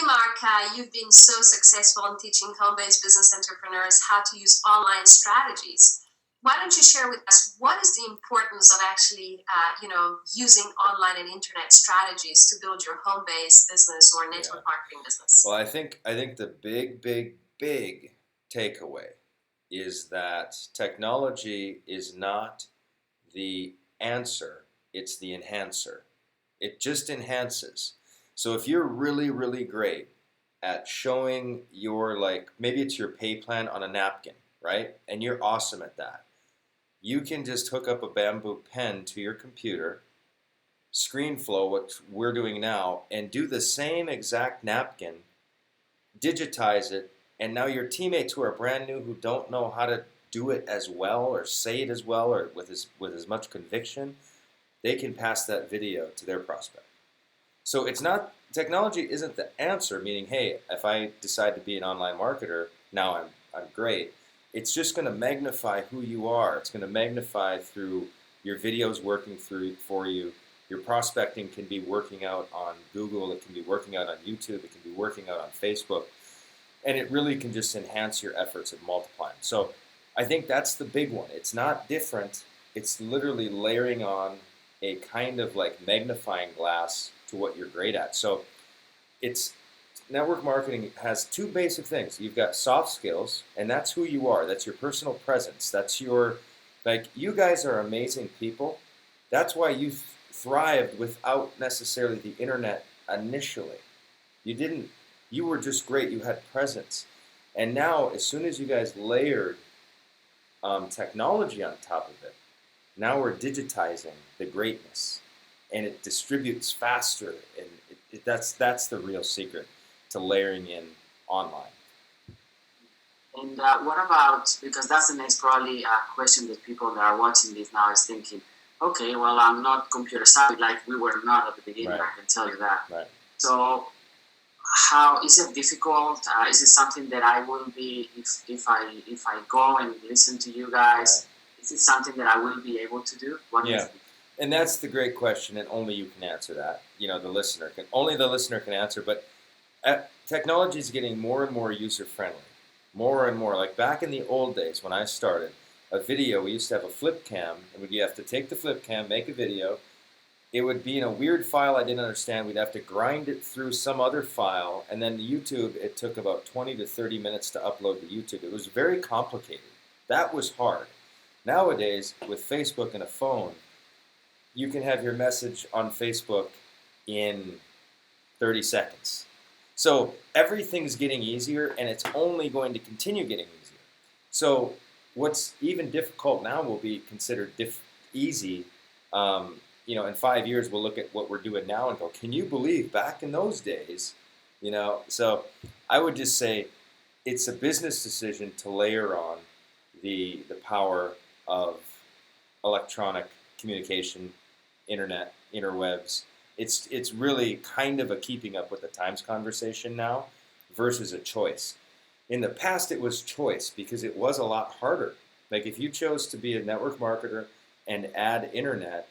Mark, you've been so successful in teaching home-based business entrepreneurs how to use online strategies. Why don't you share with us what is the importance of actually, using online and internet strategies to build your home-based business or Yeah. network marketing business? Well, I think the big takeaway is that technology is not the answer, it's the enhancer. It just enhances. So if you're really great at showing your, like, maybe it's your pay plan on a napkin, right? And you're awesome at that. You can just hook up a bamboo pen to your computer, ScreenFlow, what we're doing now, and do the same exact napkin, digitize it, and now your teammates who are brand new, who don't know how to do it as well or say it as well or with as much conviction, they can pass that video to their prospect. So it's not, technology isn't the answer, meaning, hey, if I decide to be an online marketer, now I'm great. It's just going to magnify who you are. It's going to magnify through your videos working through for you. Your prospecting can be working out on Google. It can be working out on YouTube. It can be working out on Facebook. And it really can just enhance your efforts at multiplying. So I think that's the big one. It's not different. It's literally layering on a kind of like magnifying glass to what you're great at. So it's network marketing has two basic things. You've got soft skills, and that's who you are. That's your personal presence. That's your, like, you guys are amazing people. That's why you thrived without necessarily the internet initially. You didn't, you were just great. You had presence. And now, as soon as you guys layered technology on top of it, now we're digitizing the greatness, and it distributes faster, and that's the real secret to layering in online. And what about, because that's the next probably question that people that are watching this now is thinking, okay, well, I'm not computer savvy like we were not at the beginning, Right. I can tell you that. Right. So how is it difficult? Is it something that I will be, if I go and listen to you guys, is it something that I will be able to do? What Yeah. is it? And that's the great question, and only you can answer that. You know, only the listener can answer. But technology is getting more and more user friendly, more and more. Like back in the old days when I started, a video, we used to have a flip cam, and you have to take the flip cam, make a video. It would be in a weird file I didn't understand. We'd have to grind it through some other file, and then the YouTube, it took about 20 to 30 minutes to upload to YouTube. It was very complicated. That was hard. Nowadays, with Facebook and a phone, you can have your message on Facebook in 30 seconds. So everything's getting easier, and it's only going to continue getting easier. So what's even difficult now will be considered easy. In 5 years, we'll look at what we're doing now and go, can you believe back in those days? So I would just say it's a business decision to layer on the power of electronic communication, internet, interwebs. It's really kind of a keeping up with the times conversation now versus a choice. In the past, it was choice because it was a lot harder. Like if you chose to be a network marketer and add internet,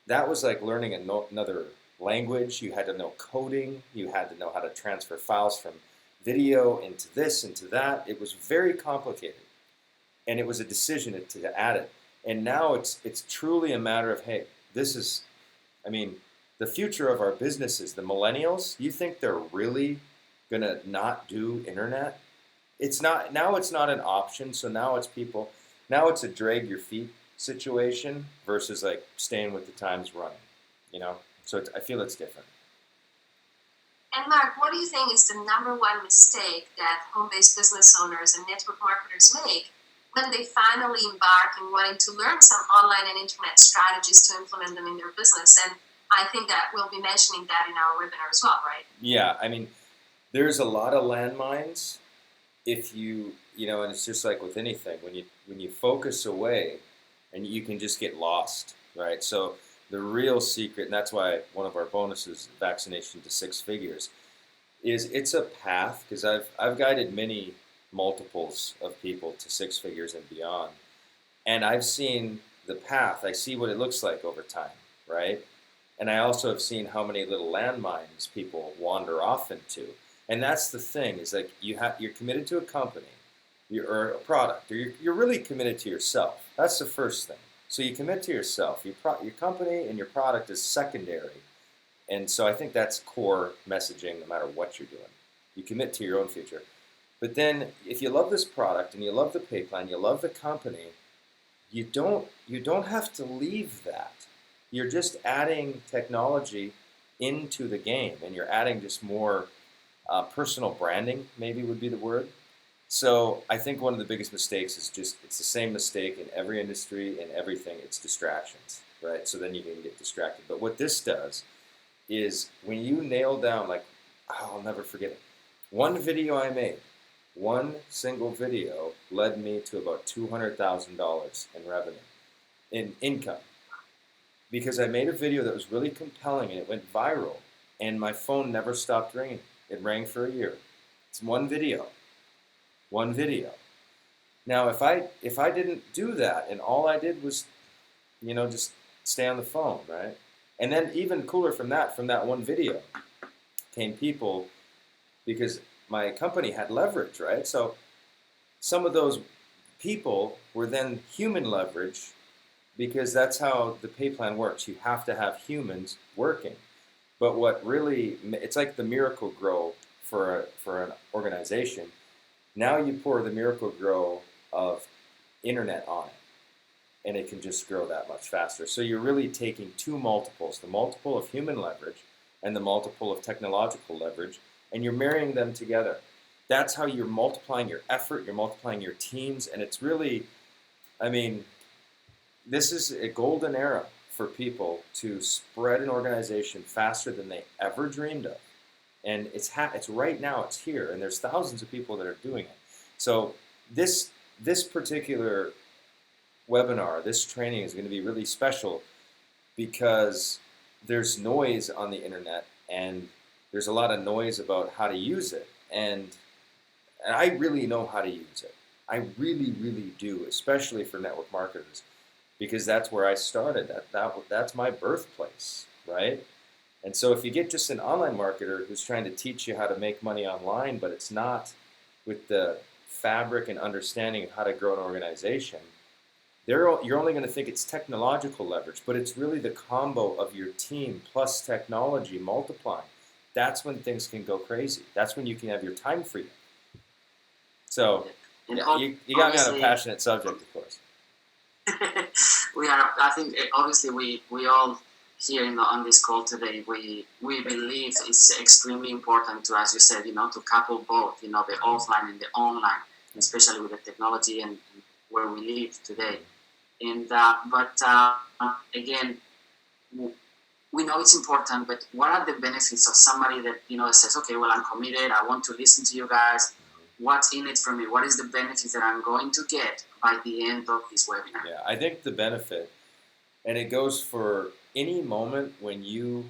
that was like learning another language. You had to know coding. You had to know how to transfer files from video into this, into that. It was very complicated. And it was a decision to add it. And now it's truly a matter of, hey, the future of our businesses, the millennials, you think they're really going to not do internet? It's not an option. So now it's a drag your feet situation versus like staying with the times running, so I feel it's different. And Mark, what do you think is the number one mistake that home-based business owners and network marketers make when they finally embark in wanting to learn some online and internet strategies to implement them in their business? And I think that we'll be mentioning that in our webinar as well, right? Yeah, there's a lot of landmines if and it's just like with anything, when you focus away, and you can just get lost, right? So the real secret, and that's why one of our bonuses, vaccination to six figures, is it's a path, because I've guided many multiples of people to six figures and beyond, and I've seen the path. I see what it looks like over time, right? And I also have seen how many little landmines people wander off into. And that's the thing, is like you're committed to a company, or a product, or you're really committed to yourself. That's the first thing. So you commit to yourself. Your company and your product is secondary. And so I think that's core messaging no matter what you're doing. You commit to your own future. But then if you love this product and you love the pay plan, you love the company, you don't have to leave that. You're just adding technology into the game, and you're adding just more personal branding, maybe would be the word. So I think one of the biggest mistakes is just it's the same mistake in every industry and everything. It's distractions, right? So then you can get distracted. But what this does is when you nail down, like, oh, I'll never forget it. One video I made, one single video led me to about $200,000 in revenue, in income, because I made a video that was really compelling and it went viral, and my phone never stopped ringing. It rang for a year. It's one video. One video. Now, if I didn't do that and all I did was, just stay on the phone, right? And then even cooler from that one video, came people, because my company had leverage, right? So some of those people were then human leverage, because that's how the pay plan works. You have to have humans working. But what really, it's like the miracle grow for an organization. Now you pour the miracle grow of internet on it, and it can just grow that much faster. So you're really taking two multiples, the multiple of human leverage and the multiple of technological leverage, and you're marrying them together. That's how you're multiplying your effort, you're multiplying your teams, and it's really, this is a golden era for people to spread an organization faster than they ever dreamed of. And it's right now, it's here, and there's thousands of people that are doing it. So this particular webinar, this training is going to be really special, because there's noise on the internet, and there's a lot of noise about how to use it. And I really know how to use it. I really, really do, especially for network marketers, because that's where I started. That's my birthplace, right? And so if you get just an online marketer who's trying to teach you how to make money online, but it's not with the fabric and understanding of how to grow an organization, you're only going to think it's technological leverage, but it's really the combo of your team plus technology multiplying. That's when things can go crazy. That's when you can have your time freedom. So yeah, you got me on a passionate subject, of course. I think obviously we all here on this call today, we believe it's extremely important to, as you said, to couple both, the offline and the online, especially with the technology and where we live today. And but again, we know it's important, but what are the benefits of somebody that says, okay, well, I'm committed, I want to listen to you guys. What's in it for me? What is the benefit that I'm going to get by the end of this webinar? Yeah, I think the benefit, and it goes for any moment when you,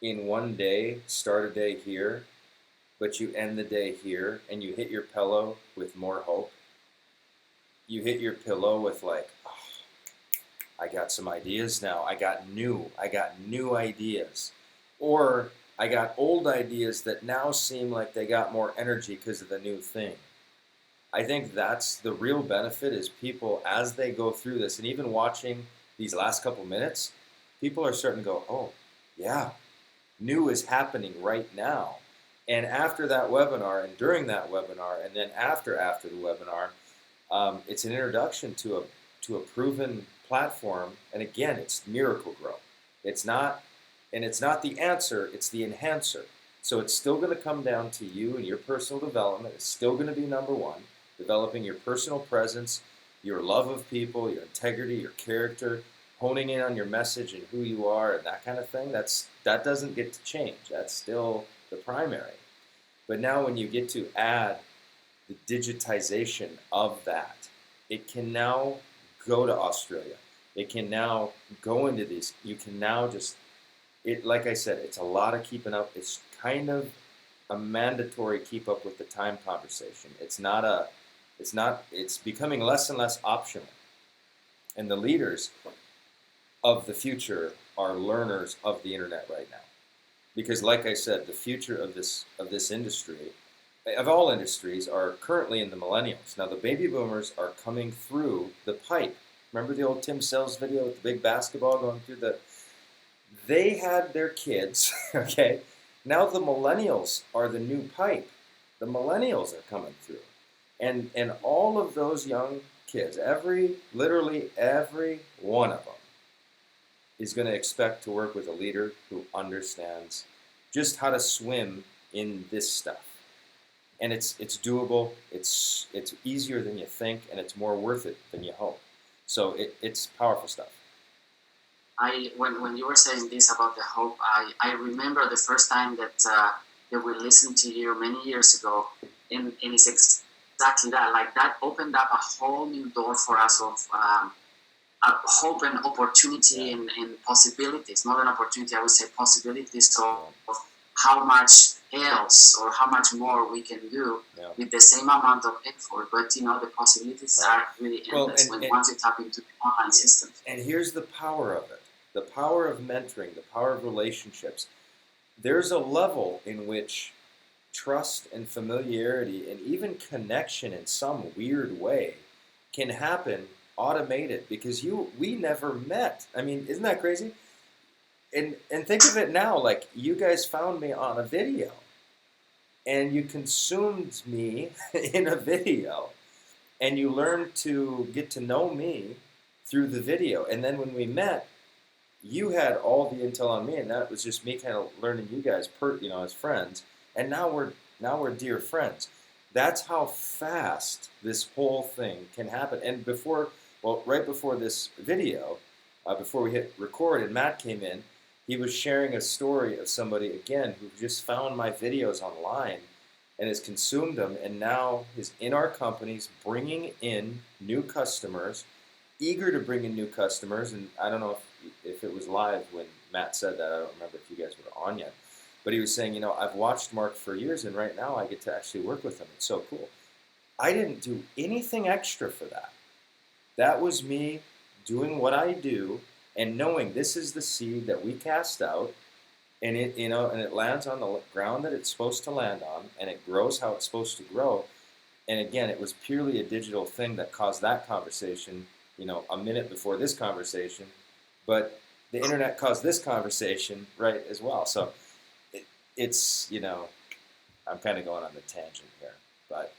in one day, start a day here, but you end the day here, and you hit your pillow with more hope. You hit your pillow with like, oh, I got some ideas now. I got new ideas. Or I got old ideas that now seem like they got more energy because of the new thing. I think that's the real benefit, is people, as they go through this, and even watching these last couple minutes, people are starting to go, oh, yeah, new is happening right now. And after that webinar, and during that webinar, and then after the webinar, it's an introduction to a proven platform. And again, it's miracle grow. It's not the answer, it's the enhancer. So it's still going to come down to you and your personal development. It's still going to be number one, developing your personal presence, your love of people, your integrity, your character, honing in on your message and who you are and that kind of thing. That doesn't get to change. That's still the primary. But now when you get to add the digitization of that, it can now go to Australia. It can now go into these. You can now just, like I said, it's a lot of keeping up. It's kind of a mandatory keep up with the time conversation. It's becoming less and less optional. And the leaders of the future are learners of the internet right now. because, like I said, the future of this industry, of all industries, are currently in the millennials. Now, the baby boomers are coming through the pipe. Remember the old Tim Sells video with the big basketball going through the? They had their kids, okay? Now the millennials are the new pipe. The millennials are coming through. And all of those young kids, literally every one of them, is going to expect to work with a leader who understands just how to swim in this stuff. And it's doable, it's easier than you think, and it's more worth it than you hope. So it's powerful stuff. When you were saying this about the hope, I remember the first time that we listened to you many years ago, and it's exactly that. Like that opened up a whole new door for us of hope and opportunity and possibilities. Not an opportunity, I would say possibilities of how much else or how much more we can do with the same amount of effort. But the possibilities are really endless once you tap into the online systems. And here's the power of it. The power of mentoring, the power of relationships. There's a level in which trust and familiarity and even connection in some weird way can happen automated because we never met. I mean, isn't that crazy? And think of it now, like you guys found me on a video and you consumed me in a video and you learned to get to know me through the video. And then when we met, you had all the intel on me, and that was just me kind of learning you guys, as friends. And now we're dear friends. That's how fast this whole thing can happen. And right before this video, before we hit record, and Matt came in, he was sharing a story of somebody again who just found my videos online and has consumed them, and now is in our companies bringing in new customers, eager to bring in new customers. And I don't know if it was live when Matt said that. I don't remember if you guys were on yet. But he was saying, I've watched Mark for years, and right now I get to actually work with him. It's so cool. I didn't do anything extra for that. That was me doing what I do and knowing this is the seed that we cast out, and it lands on the ground that it's supposed to land on, and it grows how it's supposed to grow. And again, it was purely a digital thing that caused that conversation, a minute before this conversation, but the internet caused this conversation, right, as well. So it's, I'm kind of going on the tangent here, but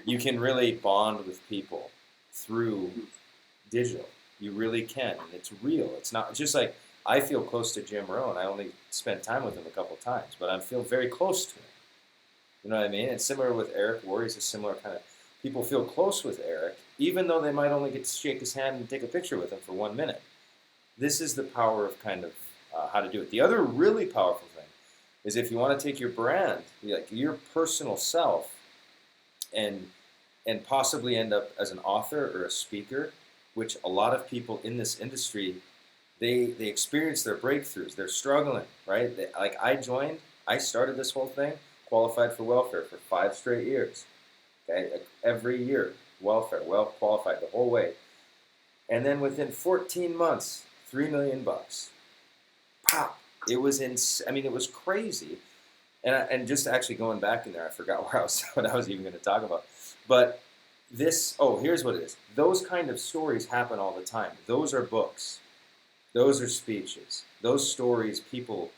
you can really bond with people through digital. You really can, and it's real. It's not just like I feel close to Jim Rohn. I only spent time with him a couple times, but I feel very close to him. You know what I mean? It's similar with Eric. Warry's a similar kind of, people feel close with Eric, even though they might only get to shake his hand and take a picture with him for 1 minute. This is the power of kind of how to do it. The other really powerful thing is if you want to take your brand, like your personal self, and possibly end up as an author or a speaker, which a lot of people in this industry, they experience their breakthroughs. They're struggling, right? I started this whole thing, qualified for welfare for 5 straight years. Okay, every year, welfare, well qualified the whole way. And then within 14 months, $3 million. Pop! It was it was crazy. And just actually going back in there, I forgot what I was even going to talk about. But here's what it is. Those kind of stories happen all the time. Those are books. Those are speeches. Those stories, people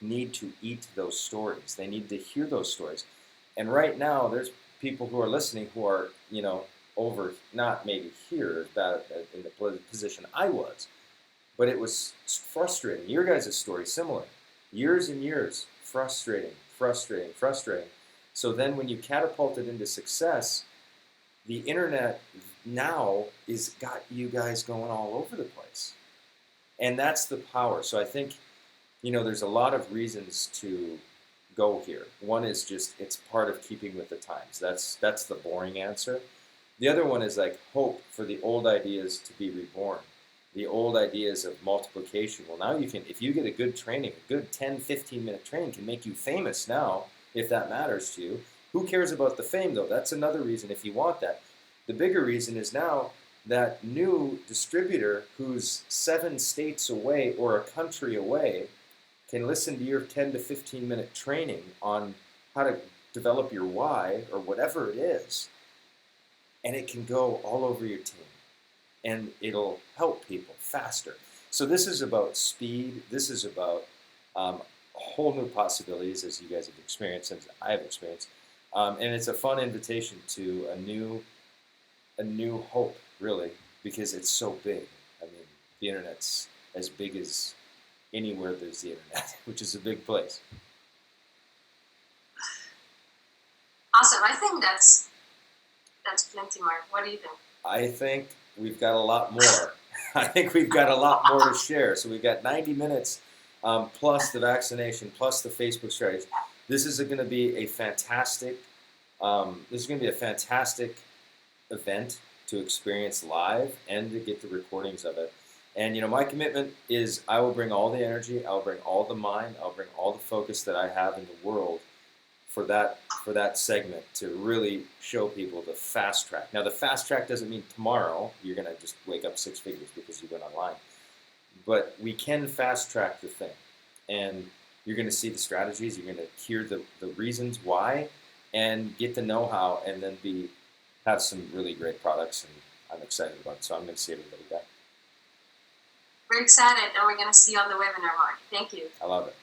need to eat those stories. They need to hear those stories. And right now, there's people who are listening who are, over, not maybe here, as bad in the position I was, but it was frustrating. Your guys' story, similar. Years and years, frustrating. So then when you catapult it into success, the internet now is got you guys going all over the place. And that's the power. So I think, there's a lot of reasons to go here. One is just it's part of keeping with the times. That's the boring answer. The other one is like hope for the old ideas to be reborn. The old ideas of multiplication. Well, now you can, if you get a good training, a good 10, 15-minute training can make you famous now, if that matters to you. Who cares about the fame, though? That's another reason if you want that. The bigger reason is now that new distributor who's 7 states away or a country away can listen to your 10 to 15 minute training on how to develop your why or whatever it is, and it can go all over your team, and it'll help people faster. So this is about speed. This is about whole new possibilities, as you guys have experienced, as I have experienced, and it's a fun invitation to a new hope, really, because it's so big. I mean, the internet's as big as anywhere there's the internet, which is a big place. Awesome. I think that's plenty, Mark. What do you think? I think we've got a lot more. I think we've got a lot more to share. So we've got 90 minutes plus the vaccination, plus the Facebook strategies. This is going to be a fantastic. This is going to be a fantastic event to experience live and to get the recordings of it. And you know, my commitment is I will bring all the energy, I'll bring all the mind, I'll bring all the focus that I have in the world for that segment to really show people the fast track. Now, the fast track doesn't mean tomorrow you're going to just wake up six figures because you went online. But we can fast track the thing. And you're going to see the strategies, you're going to hear the reasons why, and get the know-how, and then have some really great products, and I'm excited about it. So I'm going to see everybody back. We're excited, and we're going to see you on the webinar, Mark. Thank you. I love it.